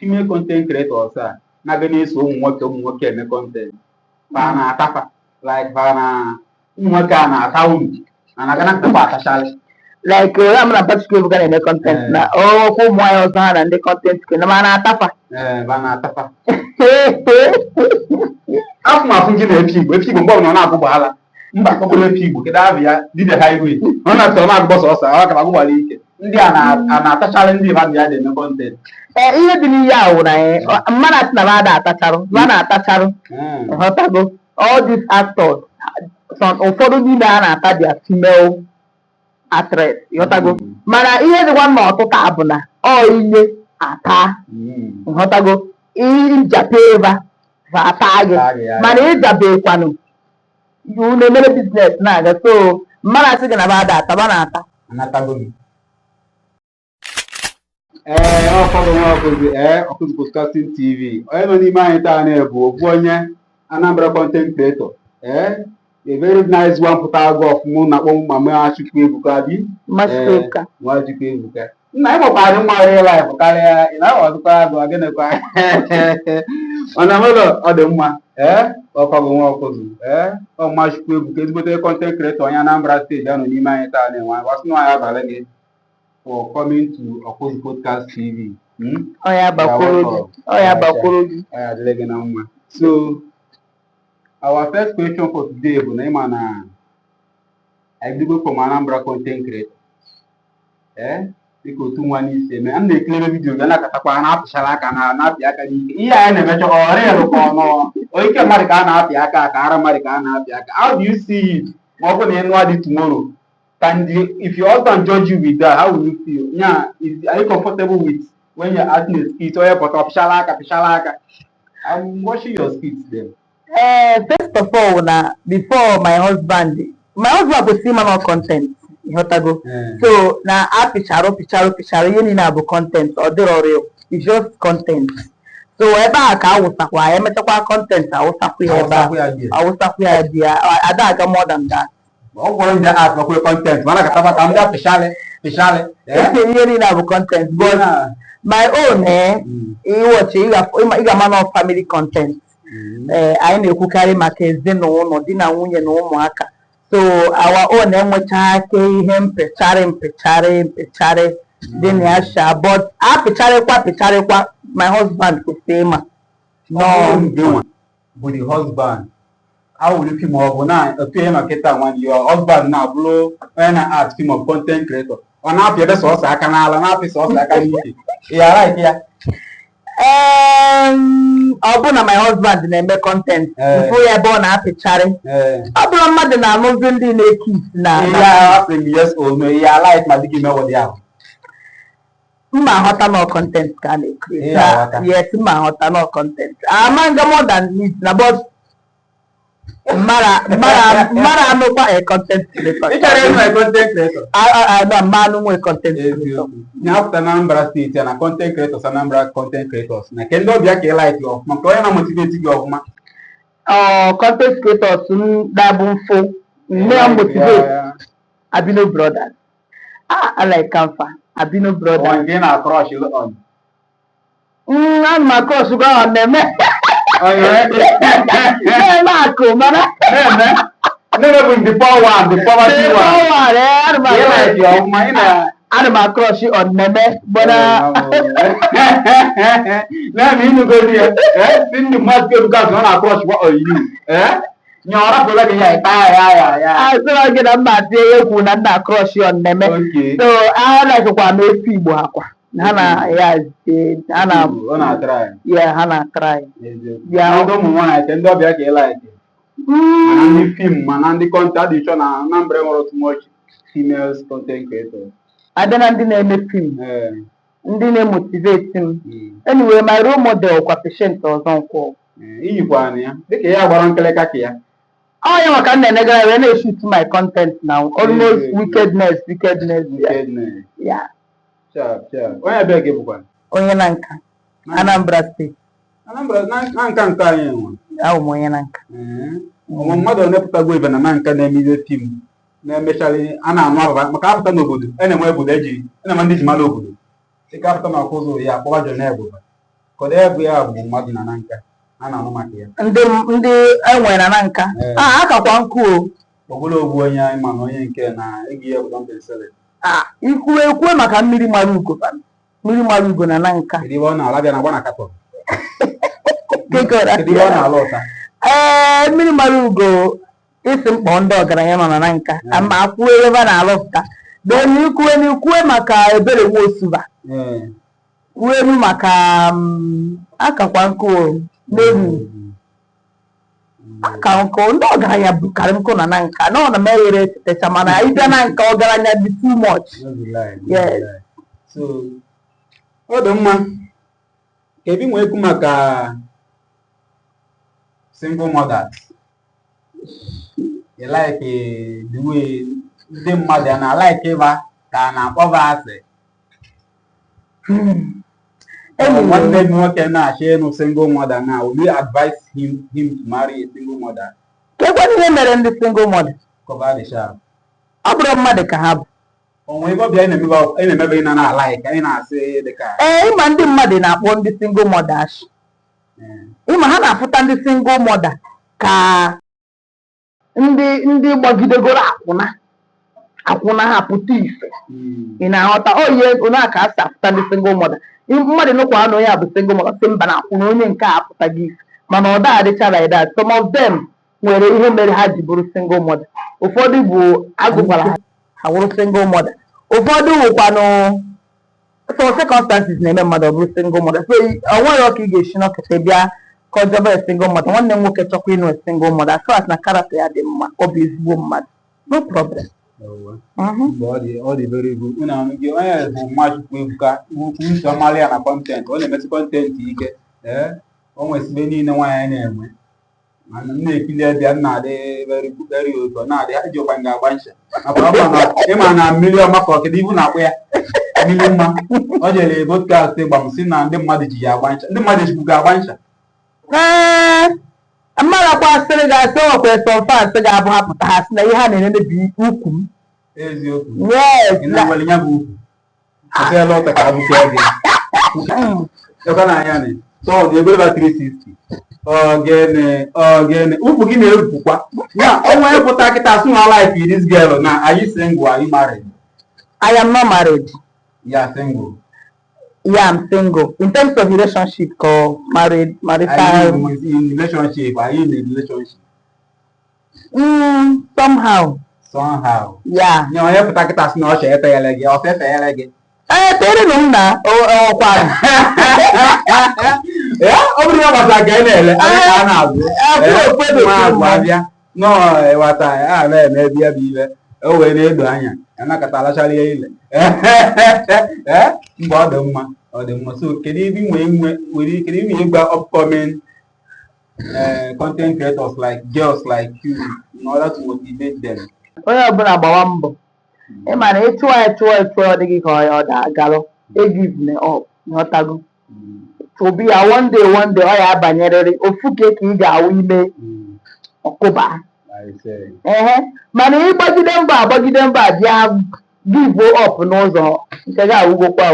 female content creators a na-aga na-eso ụmụ nwoke eme content fa na-atafa like fa na ụmụ nwoke a na-ata unu na-aga na-atafa atachalị like I'm na particular ga na content na ụmụ anyị ọzọ ha na ndị content na ma na-atafa fa na-atafa afọ ma afụ gị na-efi Igbo mgbe ọ na-agụgbala mba kọbụrụ efi Igbo kedu abụ ya dide highway ọ na-atọ na-agụgbọ sọsọ ọ ka agụgbala ike ndị a na-atachalị ndị mmadụ ya na-eme content ihe dị n'ihe ahụ na mmadụ atị na mmadụ atacharụ ma na-atacharụ ghọtago all these actors ụfọdụ n'ime ha na-ata dia female actress ghọtago mana ihe dịkwa na ọtụtụ abụ na ọ inye ata ghọtago ịjape ebe ata gị mana ịjabekwanụ na-emere biznes na-aga so mmadụ asị gị na mmadụ ataba na-ata Ọkụzụ Podcasting TV onye nọ n'ime anyị taa na-ebu ofu onye Anambra content creator a very nice one pụta agụ ọfụmụ na akpọ mama Chukwu Ebuka bi nwa Chukwu Ebuka nna ị gbakwara mma real life karịa ị na-aghọzụkwa agụ gịnịkwa mana mụlọ ọ dị mma ọkọgụ nwa ọkụzụ ọma Chukwu Ebuka ezigbote content creator onye Anambra steeti anọ n'ime anyị taa na-enwe wasị na ya abalị gị for coming to Ọkụzụ Podcast TV. So, our first question for today is I go from Anambra content creator. Because two one is I'm the clear video. You're not a Shalaka, not Yaka. Yeah, I never or you can Maricana, Yaka, Aramaricana, Yaka. How do you see it? More than what tomorrow? And if your husband judge you with that, how will you feel? Yeah, are you comfortable with when you're acting a skit or you're Shalaka? I'm watching your skits then. First of all, before my husband will see my content. So now I picharo, you need to have content or the it's just content. So ever I was I am a content, I was idea. I got more than that. Going to ask for content. When I got content, but my own, you got man of family content. I know who carry my case, then no dinner, no marker. So our own name, which I him, Pechare, then Yasha, but I Pechare, my husband could say, no, with the husband. How will you feel more now? A PM marketer when your husband now blow when I ask him of content creator. On up your source, I can all an office of like yeah, right, yeah. I'll put my husband in the content before you're born happy charity. I'll put my mother now moving in a kiss now. Yeah, years old, yeah, like my dicky know what they are. My hotter no content can create. Yes, my hotter no content. I'm more than this, but Mara no a content creator. My content creator. I know man no content creator. Now Anambra State and a content creators, Anambra content creators. Na kendo bia ke like you. Makoya na motivate you of ma. Content creators dabun fo. Me motivate. Abino brother. I like Kamfa. Abino brother. One gain a crush you on. I'm my crush go on them. Oh yeah. Marco, man. Never been the power one, the poverty one. Yeah, your mind. I'm my crush on Neme, but let me go there. In the must go because when I crush what are you? You're not like yeah. I saw I get a bad day who not crush on Neme. So I like one make people. Hana yes, Hana try. Yeah, Hana try. Yeah, I don't want to tend up your like it. And the film, and the content, number of much females content creators. I don't name a film. Didn't motivate him. Anyway, my role model was patient or uncle. You one, the care about Uncle Kakia. I am a nigga when I shoot my content now. Almost wickedness. Yeah. Sure. Why I beg you one? Oyananka. Anambra State. Anambra, Nanka. How Moyananka. My mother never go even a man can name the team. Especially Anna Macafta nobody, anywhere with Edgy, and a man is Malogo. Take after my cousin, yeah, for your neighbor. Kọdụ ebe ya bụ mmadụ na nka a na-anụ maka ya. Ndị enwere na nka akakwa nkụ o Ogologo onye anyị ma na onye nke na egi ya bụ something selling. Ikwu maka mmiri mara ugo na nka. Kedu ebe ọ na-ala bịa na agba na katọ? Kedu Kekọrọ ebe ọ na-ala ụta? mmiri mara ugo isi mkpọ ndị ọgaranya nọ na nka ma akwụọ ebe a na-alụpụta then ikwue maka ebere nwa osuba kwuelu maka akakwa nkụ n'elu aka nkụ ndị ọgaranya bukarị nkụ na nka na ọ na m eghere etecha mana ịbịa na nka ọgaranya dị too much. Yes. So ọ dị mma ebi nwee ekwu maka single mothers. You like the way ndị mmadụ a na-like ịba ka a na-akpọba asị. Nwanne m nwoke na-achọ ịnụ single mother now, will you advise him to marry a single mother? Kekwana ihe mere ndị single mother? Cover the sharp. Ọ bụrụ mmadụ ka ha bụ. Onwe ebe ọbịa ị na-emebe ị na-like ị na-asị dịka. Ịma ndị mmadụ na-akpọ ndị single mother ashị. Ịma ha na-afụta ndị single mother ka ndị gbagidegoro akwụna ha pụta ife. Ị na-aghọta ihe onye aka asị afụta ndị single mother. Mmadụ nụkwa anụ ya bụ single mother sị mba na akwụna onye nke a apụtaghị ife mana ọ da-adịcha like that. Some of them nwere ihe mere ha ji bụrụ single mother. Ụfọdụ bụ agụkwara ha bụrụ single mother. Ụfọdụ nwekwanụ so circumstances na-eme mmadụ ọ bụrụ single mother. So ọ nweghị ọka ị ga-esi n'ọkete bịa ka ọ jọba single mother. Nwanne m nwoke chọkwa ịnụ single mother as far as na character ya dị mma ọ bụ ezigbo mmadụ no problem. Ọ dị very good. Onye bụ Nwachukwu Ebuka nsọ mmalị ya na kọntent ọ na-emesi kọntentị ike o nwesibe niile nwaanyị na-enwe mana m na-ekili ebe m na-adị very ụtọ na-adị ji ụkwa ga-agba ncha ịma na mmiri ọma ka ọkịda ibu na-akpụ ya mmiri mma ọ jere podcast gba m si na ndị mmadụ ji ya agba ncha ndị mmadụ ejikwu ga-agba ncha mmadụ akwa asịrị ga-asị ọkwere sọfasị ga-abụ ha pụta ha sị na ihe ha na-enebi ukwu m eziokwu na-enwere ya bụ ukwu ọsịala ọta ka abụkwa gị ebe na-anya na so ọ ga-ebereba 360 ogene ukwu gị na-erupụkwa ya ọnwa ịpụta kịta asụ na life this girl na are you single, are you married? I am not married. You are single? Yeah, I'm single. In terms of relationship or marital. Are you in relationship? Are you in a relationship? Somehow. Yeah. You know, you put a task no share legi or legi. Tere no na o kwa. Yeah, obi na ba ga ele. No, what I na bia bibe. O we na edo anya. Ana katala chali ile. Mgbe ọ dị mma so kedu ebe nwere kedu ebe ịgba upcoming content creators like girls like you in order to motivate them? Onye ọbụla gbawa mbọ ịma na ịchụọ ọ dịghị ka ọ da-agalụ egivene up n'ọtago tobi ya one day ọ ya abanyerịrị ofu ka ị ga-awụ ime ọkụba mana ịgbagide mbọ bịa give up n'ụzọ nke ga-awụgokwa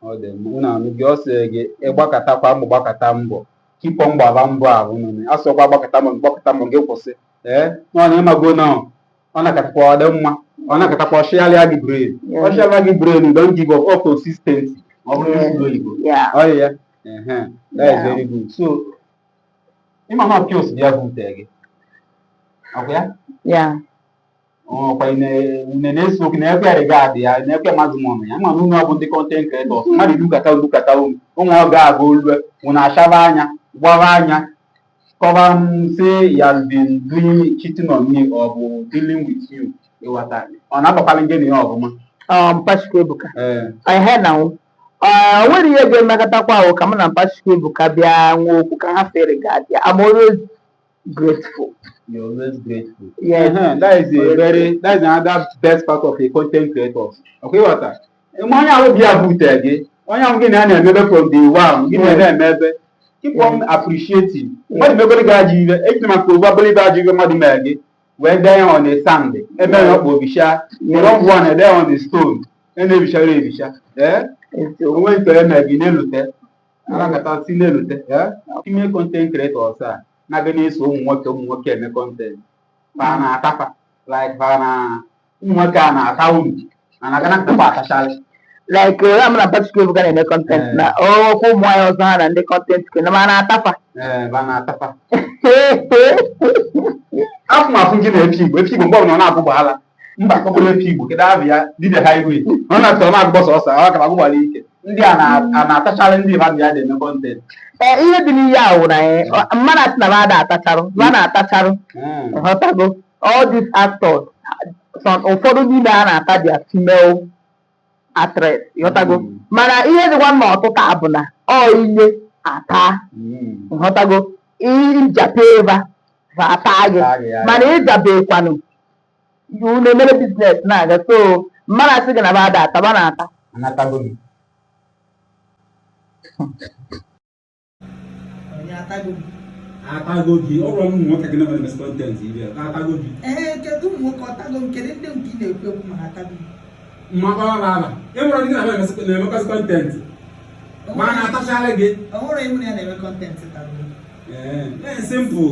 ọ dị mma na gị ọsọ gị ịgbakọtakwa mbọ kipọ mgbaba mbọ ahụ asọkwa gbakọta mbọ gị kwụsị nwaanyị ịmago na ọ na-akatakwa ọ dị mma ọ na-akatakwa ọchịalịa gị brain don't give up consistency ọ bụrụ isi oyibo ọyị ya that is very good. So ịma na ọpịa osi bịa bụ ute gị ọkwa ya ọkwa une na-eso okwu na-ekwe arịgadị ya na-ekwe mmadụ mọnụ ya ma na unu ọ bụ ndị content creators mmadụ lukata ụmụ ọ ga-aga olue unu achaba anya gbara anya cover say he has been doing cheating on me or dealing with you ọ na-akpakwala nge na ihe ọbụma Mpachukwu Ebuka ihe na o nwere ihe ga-emekọtakwa ahụ ka m na Mpachukwu Ebuka bịa nwa okwu ka ha fere ga-adị. I'm always grateful. You're always grateful. Yes. That is another best part of a content creator. Okay, what? Onye ahụ bịa bute gị onye ahụ gị na-emebe from day one gị na-emebe keep on appreciating. Mmadụ megoro gị ajọ iwe ejiri maka ụgbọbụlibe ajọ iwe mmadụ mere gị wee dee ya on a sand ebe ya ọkpụ obisha wrong one ede on a stone na-ebichara ebisha onwe nke eme gị na-elute Anakata si n'elute ime content creators a na-aga na-eso ụmụ nwoke eme content fa na-atafa like fa na ụmụ nwoke a na-ata unu na-aga na-atapa atachalị like I'm na particular bukan eme content na ko mo ayo sa na ndị content ke na mana atafa ba na-atafa afụ ma afụ gị na-efi igbo mgbe ọ na-abụ gbala mba kọbụrụ efi igbo kedu abịa dide highway ọ na-atọ na-agụgbọ sọsọ ọ ka agụgbala ike ndị a na-atachalị ndị mmadụ ya na-eme content ihe dị n'ihe ahụ na mmadụ atị na ba atacharụ ba na-atacharụ ghọtago all these actors ụfọdụ n'ime a na-ata dia female actress ghọtago mana ihe dịkwa na ọtụtụ abụ na ọ inye ata ghọtago ịjape eva va ata gị mana ịjabekwanụ na-emere biznes na-aga so mmadụ asị gị na ba ata ba na-ata atago gị ọrụ ụmụ nwoke gị na-eme content ibe atago gị kedu ụmụ nwoke ọtago nkere ndị nke ị na-ekwu ekwu ma atago mmakpa ọrụ ala ịmụrụ ndị na-emekọsị content ma na-atachala gị ọhụrụ ịmụ na ya na-eme content tago simple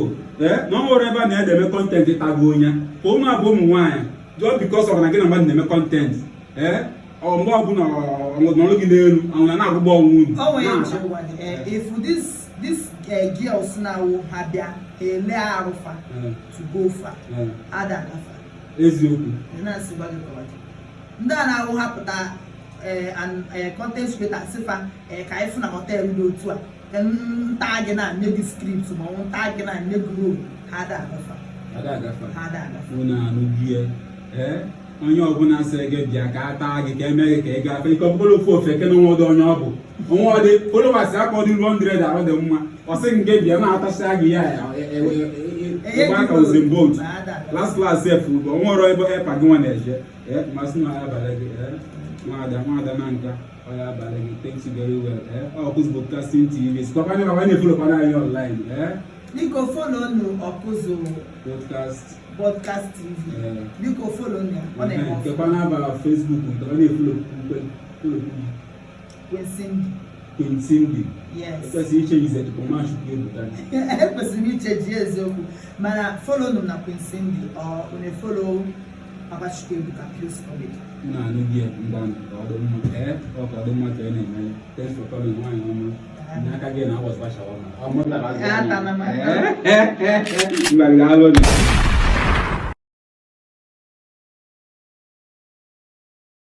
na ọ nwere ebe a na-eme content tago onye ka ụmụ abụ ụmụ nwaanyị just because ọ na gị na mmadụ na-eme content mgbe ọbụla ọnọdụ gị n'elu ahụ na-agụgba ọnwụ unu if this girls now ha bịa ele arụfa to go far ada agafa eziokwu na-asịgwa gị kọwaji ndị a na-ahụ hapụta content creator sịfa ka anyị fụ na hotel dị otu a nta gị na-anye gị script ma ọ nta gị na-anye gị role ha ada agafa unu anụgie onye ọbụla sị gị bịa ka a taa gị ka eme gị ka ị gafe ike ọbụla ofu ofe ke na onwe onye ọ bụ onwe ọdị followers akọ dị 100 arụ dị mma ọ sị nke bịa na-atachia gị ya ịgba aka ozimboat last sef ugbo onwere ebe epa gị nwa na-eje masị na abalị gị nwada na nka ọya abalị gị thanks you very well Ọkụzụ Broadcasting TV sikọpanye ma wanye folokwana anyị online biko follow nụ Ọkụzụ Broadcast TV biko follow nụ ọ na-eme kekwa n'abala Facebook nke ọ na-efolo Quincy ekwesịrị iche ize tupu ma chukwu ebuta ekwesịrị iche ji eziokwu mana follow nụ na Quincy ọ na-efolo Babachukwu Ebuka Pius Comedy na anụghị mgbanụ ka ọ dị mma ka ọ dị mma ka ị na-eme ya thanks for coming nwaanyị ọma n'aka gị na awọsị bashawa ma ọ mụtara azụ mgbe ga-alụ